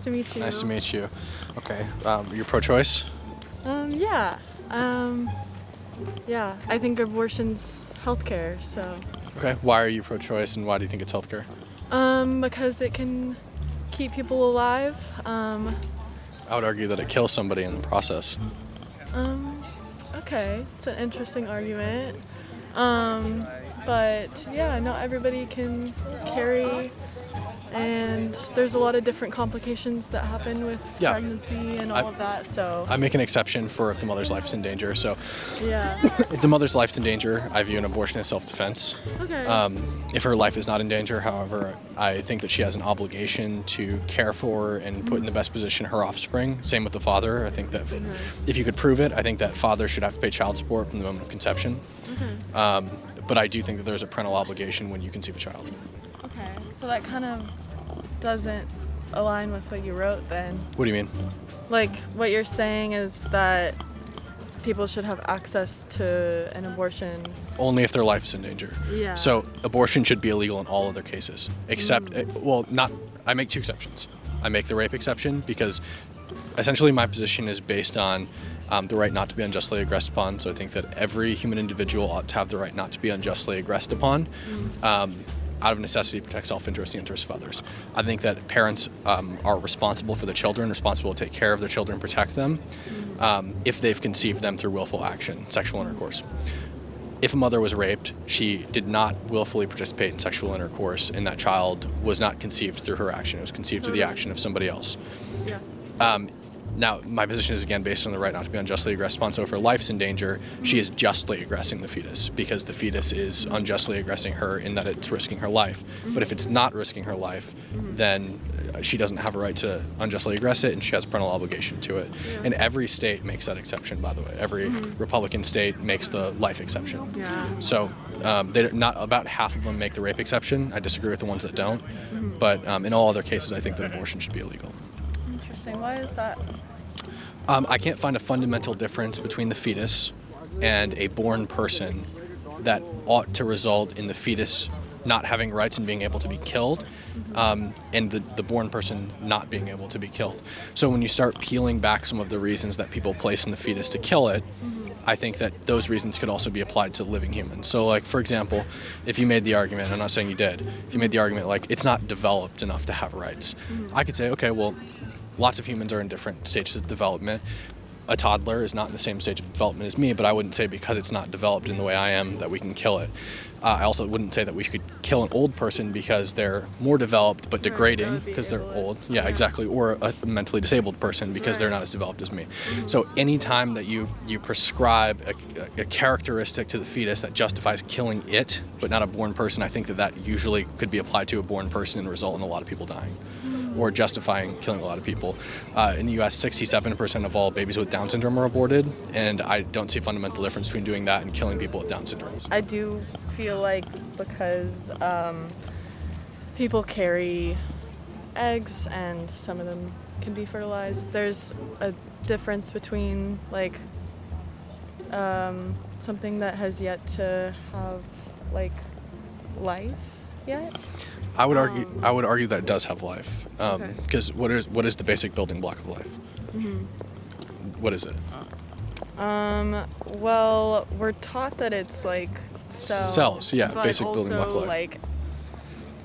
To meet you. Nice to meet you. Okay, you're pro-choice? Yeah. Yeah, I think abortion's healthcare, so. Okay, why are you pro-choice and why do you think it's healthcare? Because it can keep people alive. I would argue that it kills somebody in the process. Okay, it's an interesting argument. But yeah, not everybody can carry, and there's a lot of different complications that happen with pregnancy and all of that, so. I make an exception for if the mother's life is in danger, so Yeah. if the mother's life's in danger, I view an abortion as self-defense. Okay. If her life is not in danger, however, I think that she has an obligation to care for and put in the best position her offspring. Same with the father. I think that if you could prove it, I think that father should have to pay child support from the moment of conception. But I do think that there's a parental obligation when you conceive a child. Okay, so that kind of doesn't align with what you wrote then. What do you mean? Like, what you're saying is that people should have access to an abortion. Only if their life's in danger. Yeah. So abortion should be illegal in all other cases, except, I make two exceptions. I make the rape exception because essentially my position is based on the right not to be unjustly aggressed upon. So I think that every human individual ought to have the right not to be unjustly aggressed upon. Out of necessity to protect self-interest and the interests of others. I think that parents are responsible for their children, responsible to take care of their children and protect them if they've conceived them through willful action, sexual intercourse. If a mother was raped, she did not willfully participate in sexual intercourse, and that child was not conceived through her action. It was conceived through the action of somebody else. Yeah. Now, my position is again based on the right not to be unjustly aggressed upon. So if her life's in danger, she is justly aggressing the fetus because the fetus is unjustly aggressing her in that it's risking her life. But if it's not risking her life, then she doesn't have a right to unjustly aggress it, and she has a parental obligation to it. Yeah. And every state makes that exception, by the way. Every Republican state makes the life exception. Yeah. So not about half of them make the rape exception. I disagree with the ones that don't. But in all other cases, I think that abortion should be illegal. Interesting. Why is that? I can't find a fundamental difference between the fetus and a born person that ought to result in the fetus not having rights and being able to be killed, and the born person not being able to be killed. So when you start peeling back some of the reasons that people place in the fetus to kill it, I think that those reasons could also be applied to living humans. So like, for example, if you made the argument, I'm not saying you did, if you made the argument like it's not developed enough to have rights, I could say, okay, well, lots of humans are in different stages of development. A toddler is not in the same stage of development as me, but I wouldn't say because it's not developed in the way I am that we can kill it. I also wouldn't say that we could kill an old person because they're more developed but degrading because they're old. Yeah, exactly. Or a mentally disabled person because they're not as developed as me. So anytime that you prescribe a characteristic to the fetus that justifies killing it but not a born person, I think that usually could be applied to a born person and result in a lot of people dying, or justifying killing a lot of people. In the US, 67% of all babies with Down syndrome are aborted, and I don't see a fundamental difference between doing that and killing people with Down syndrome. I do feel like because people carry eggs and some of them can be fertilized, there's a difference between like something that has yet to have like life yet. I would argue that it does have life, because what is the basic building block of life? What is it? Well, we're taught that it's like cells. Cells, yeah, but basic building block of life. Like,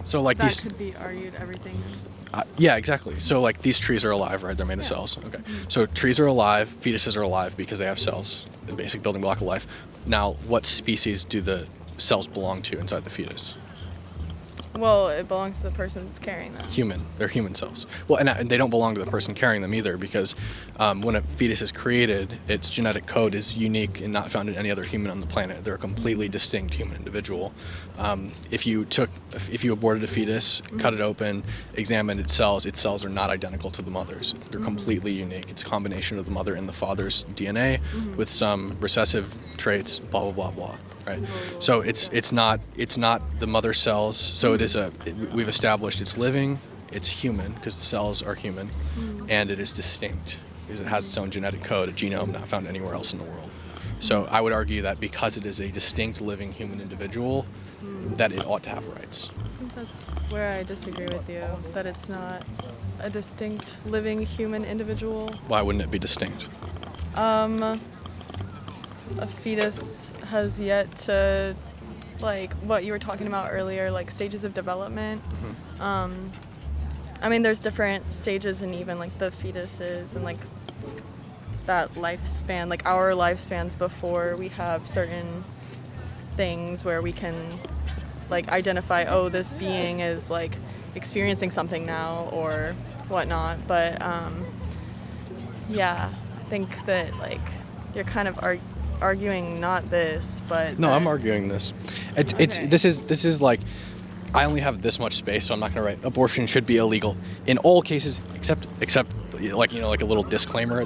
so like that these. could be argued everything is. Yeah, exactly. So like these trees are alive, right? They're made of cells. Okay. So trees are alive, fetuses are alive because they have cells, the basic building block of life. Now, what species do the cells belong to inside the fetus? Well, it belongs to the person that's carrying them. Human. They're human cells. Well, and they don't belong to the person carrying them either, because when a fetus is created, its genetic code is unique and not found in any other human on the planet. They're a completely distinct human individual. If you aborted a fetus, cut it open, examined its cells are not identical to the mother's. They're completely unique. It's a combination of the mother and the father's DNA with some recessive traits, blah, blah, blah, blah. Right. So it's not the mother cells. So we've established it's living, it's human because the cells are human, and it is distinct because it has its own genetic code, a genome not found anywhere else in the world. So I would argue that because it is a distinct living human individual, that it ought to have rights. think that's where I disagree with you, that it's not a distinct living human individual. Why wouldn't it be distinct? A fetus has yet to, like what you were talking about earlier, like stages of development. I mean, there's different stages in even like the fetuses and like that lifespan, like our lifespans before we have certain things where we can like identify, oh, this being is like experiencing something now or whatnot. But yeah, I think that like you're kind of arguing not this, but No, that, I'm arguing this. It's Okay. this is like, I only have this much space, so I'm not going to write abortion should be illegal in all cases except like, you know, like a little disclaimer.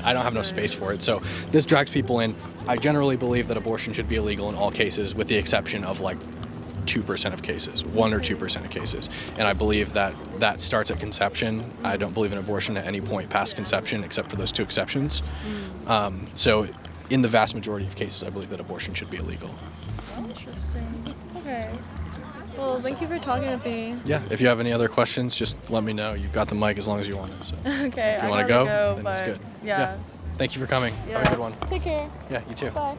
I don't have enough space for it. So this drags people in. I generally believe that abortion should be illegal in all cases, with the exception of like 2% of cases, 1 or 2% of cases. And I believe that that starts at conception. I don't believe in abortion at any point past conception, except for those 2 exceptions. So in the vast majority of cases, I believe that abortion should be illegal. Interesting. Okay. Well, thank you for talking with me. Yeah, if you have any other questions, just let me know. You've got the mic as long as you want it. So Okay, if you I want to gotta go, then but it's good. yeah. Thank you for coming. Yeah. Have a good one. Take care. Yeah, you too. Bye.